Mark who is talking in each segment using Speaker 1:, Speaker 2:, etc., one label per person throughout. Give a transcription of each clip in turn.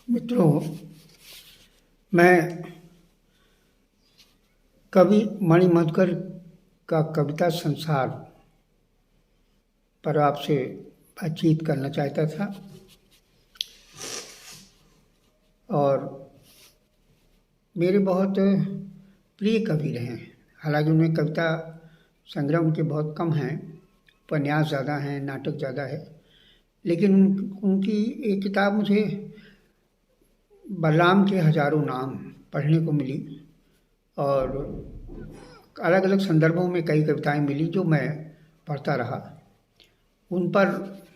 Speaker 1: मित्रों, मैं कवि मणिमधुकर का कविता संसार पर आपसे बातचीत करना चाहता था। और मेरे बहुत प्रिय कवि रहे हैं। हालांकि उनमें कविता संग्रह उनके बहुत कम हैं, उपन्यास ज़्यादा हैं, नाटक ज़्यादा है, लेकिन उनकी एक किताब मुझे बलराम के हजारों नाम पढ़ने को मिली और अलग अलग संदर्भों में कई कविताएं मिली जो मैं पढ़ता रहा। उन पर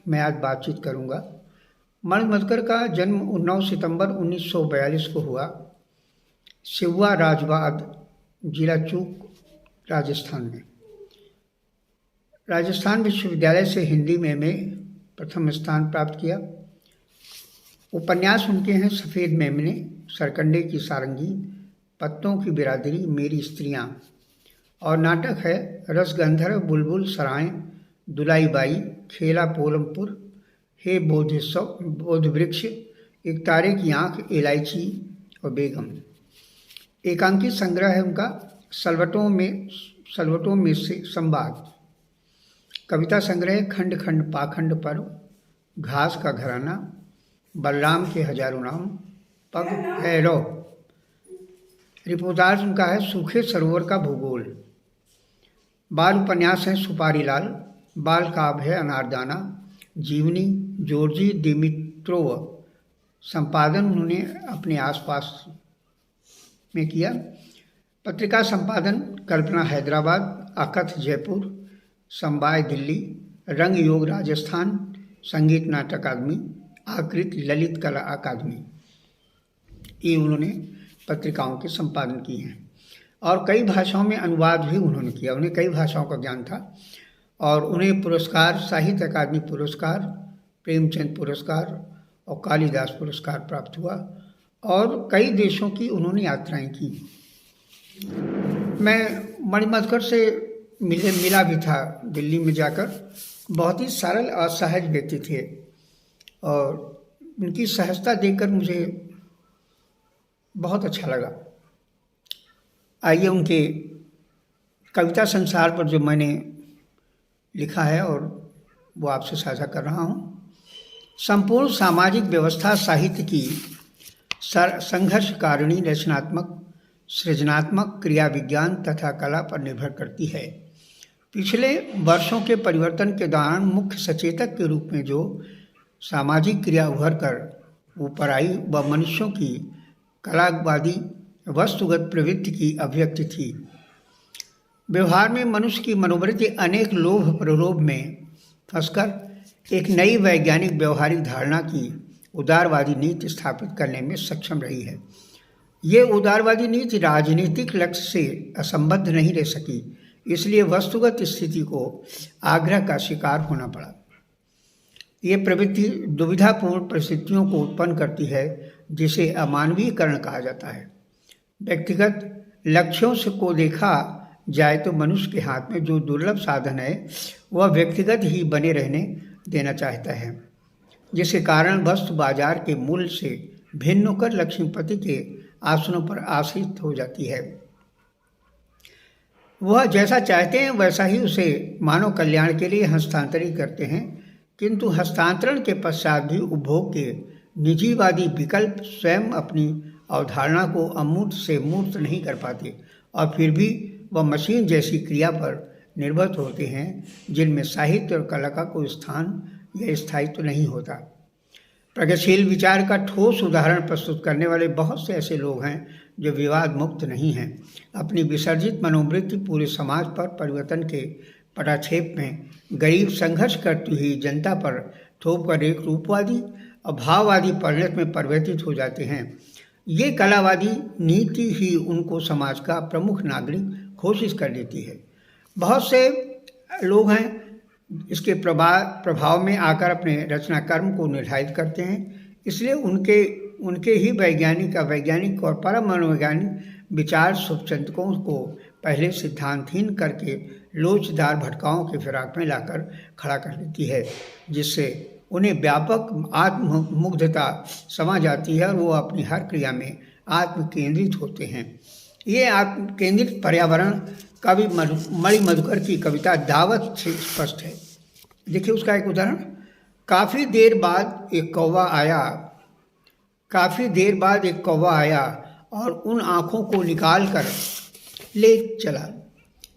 Speaker 1: मैं आज बातचीत करूंगा। मणिमधुकर का जन्म 9 सितंबर 1942 को हुआ। सिववा राजबाग, जिला चूक, राजस्थान में। राजस्थान विश्वविद्यालय से हिंदी में एमए प्रथम स्थान प्राप्त किया। उपन्यास उनके हैं सफ़ेद मेमने, सरकंडे की सारंगी, पत्तों की बिरादरी, मेरी स्त्रियां, और नाटक है रसगंधर्व, बुलबुल सराय, दुलाई बाई, खेला पोलमपुर, हे बोध वृक्ष, एक तारे की आंख, इलायची और बेगम। एकांकित संग्रह है उनका सलवटों में से संवाद। कविता संग्रह खंड खंड पाखंड पर्व, घास का घराना, बलराम के हजारों नाम, पग भैरव। रिपोर्टाज उनका है सूखे सरोवर का भूगोल। बाल उपन्यास हैं सुपारी लाल, बाल काव्य है अनारदाना, जीवनी जॉर्जी दिमित्रोव। संपादन उन्होंने अपने आसपास में किया। पत्रिका संपादन कल्पना हैदराबाद, अकथ जयपुर, संबाय दिल्ली, रंग योग राजस्थान, संगीत नाटक अकादमी, आकृत ललित कला अकादमी। ये उन्होंने पत्रिकाओं के संपादन किए हैं और कई भाषाओं में अनुवाद भी उन्होंने किया। उन्हें कई भाषाओं का ज्ञान था और उन्हें पुरस्कार, साहित्य अकादमी पुरस्कार, प्रेमचंद पुरस्कार और कालिदास पुरस्कार प्राप्त हुआ और कई देशों की उन्होंने यात्राएं की। मैं मणिमधुकर से मिला भी था दिल्ली में जाकर। बहुत ही सरल और सहज व्यक्ति थे और उनकी सहजता देखकर मुझे बहुत अच्छा लगा। आइए उनके कविता संसार पर जो मैंने लिखा है और वो आपसे साझा कर रहा हूँ। संपूर्ण सामाजिक व्यवस्था साहित्य की संघर्षकारिणी, रचनात्मक, सृजनात्मक, क्रिया विज्ञान तथा कला पर निर्भर करती है। पिछले वर्षों के परिवर्तन के दौरान मुख्य सचेतक के रूप में जो सामाजिक क्रिया उभर कर ऊपर आई वह मनुष्यों की कलावादी वस्तुगत प्रवृत्ति की अभिव्यक्ति थी। व्यवहार में मनुष्य की मनोवृत्ति अनेक लोभ प्रलोभ में फंसकर एक नई वैज्ञानिक व्यवहारिक धारणा की उदारवादी नीति स्थापित करने में सक्षम रही है। ये उदारवादी नीति राजनीतिक लक्ष्य से असंबद्ध नहीं रह सकी, इसलिए वस्तुगत स्थिति को आग्रह का शिकार होना पड़ा। ये प्रवृत्ति दुविधापूर्ण परिस्थितियों को उत्पन्न करती है जिसे अमानवीयकरण कहा जाता है। व्यक्तिगत लक्ष्यों से को देखा जाए तो मनुष्य के हाथ में जो दुर्लभ साधन है वह व्यक्तिगत ही बने रहने देना चाहता है, जिसके कारण वस्तु बाजार के मूल्य से भिन्न होकर लक्ष्मीपति के आसनों पर आश्रित हो जाती है। वह जैसा चाहते हैं वैसा ही उसे मानव कल्याण के लिए हस्तांतरित करते हैं, किंतु हस्तांतरण के पश्चात भी उपभोग के निजीवादी विकल्प स्वयं अपनी अवधारणा को अमूर्त से मूर्त नहीं कर पाते और फिर भी वह मशीन जैसी क्रिया पर निर्भर होते हैं जिनमें साहित्य और कला का कोई स्थान या स्थायित्व तो नहीं होता। प्रगतिशील विचार का ठोस उदाहरण प्रस्तुत करने वाले बहुत से ऐसे लोग हैं जो विवाद मुक्त नहीं हैं। अपनी विसर्जित मनोवृत्ति पूरे समाज पर परिवर्तन के पटाक्षेप में गरीब संघर्ष करती हुई जनता पर थोप कर एक रूपवादी और भाववादी परिणत में परिवर्तित हो जाते हैं। ये कलावादी नीति ही उनको समाज का प्रमुख नागरिक घोषित कर देती है। बहुत से लोग हैं इसके प्रभाव में आकर अपने रचना कर्म को निर्धारित करते हैं, इसलिए उनके ही वैज्ञानिक और परम मनोवैज्ञानिक विचार शुभचिंतकों को पहले सिद्धांतहीन करके लोचदार भटकाओं के फिराक में लाकर खड़ा कर देती है, जिससे उन्हें व्यापक आत्ममुग्धता समा जाती है और वो अपनी हर क्रिया में आत्म केंद्रित होते हैं। ये आत्म केंद्रित पर्यावरण कवि मणि मधुकर की कविता दावत से स्पष्ट है। देखिए उसका एक उदाहरण, काफ़ी देर बाद एक कौवा आया और उन आँखों को निकाल कर ले चला।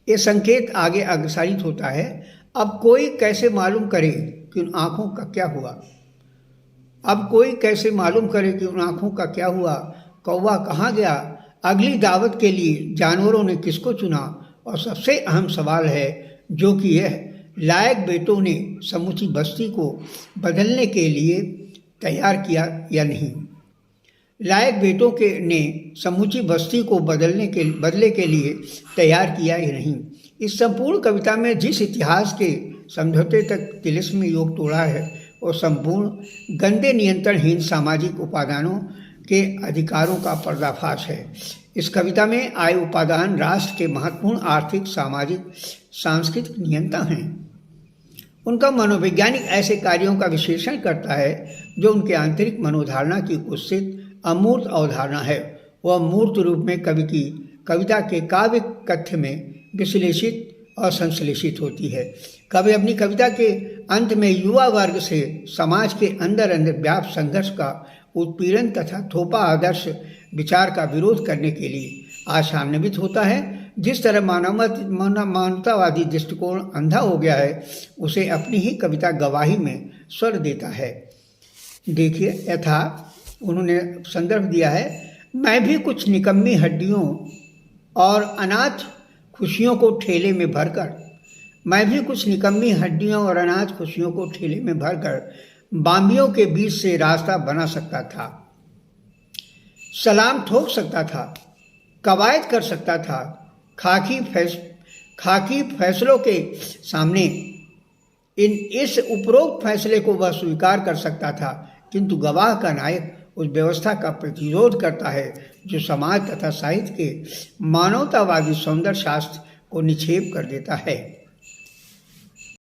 Speaker 1: ये संकेत आगे अग्रसारित होता है। अब कोई कैसे मालूम करे कि उन आँखों का क्या हुआ, कौवा कहाँ गया, अगली दावत के लिए जानवरों ने किसको चुना, और सबसे अहम सवाल है जो कि यह लायक बेटों ने समूची बस्ती को बदलने के लिए तैयार किया या नहीं। लायक बेटों ने समूची बस्ती को बदले के लिए तैयार किया या नहीं। इस संपूर्ण कविता में जिस इतिहास के समझौते तक तिलिस्म में योग तोड़ा है वो संपूर्ण गंदे नियंत्रणहीन सामाजिक उपादानों के अधिकारों का पर्दाफाश है। इस कविता में आए उपादान राष्ट्र के महत्वपूर्ण आर्थिक, सामाजिक, सांस्कृतिक नियंता हैं। उनका मनोवैज्ञानिक ऐसे कार्यों का विश्लेषण करता है जो उनके आंतरिक मनोधारणा की उत्सित अमूर्त अवधारणा है। वह मूर्त रूप में कवि की कविता के काव्य कथ्य में विश्लेषित और संश्लेषित होती है। कवि अपनी कविता के अंत में युवा वर्ग से समाज के अंदर व्याप्त संघर्ष का उत्पीड़न तथा थोपा आदर्श विचार का विरोध करने के लिए आशान्वित होता है। जिस तरह मानवतावादी दृष्टिकोण अंधा हो गया है उसे अपनी ही कविता गवाही में स्वर देता है। देखिए यथा उन्होंने संदर्भ दिया है, मैं भी कुछ निकम्मी हड्डियों और अनाथ खुशियों को ठेले में भरकर बाम्बियों के बीच से रास्ता बना सकता था, सलाम ठोक सकता था, कवायद कर सकता था, खाकी फैसलों के सामने इस उपरोक्त फैसले को वह स्वीकार कर सकता था, किंतु गवाह का नायक उस व्यवस्था का प्रतिरोध करता है जो समाज तथा साहित्य के मानवतावादी सौंदर्य शास्त्र को निक्षेप कर देता है।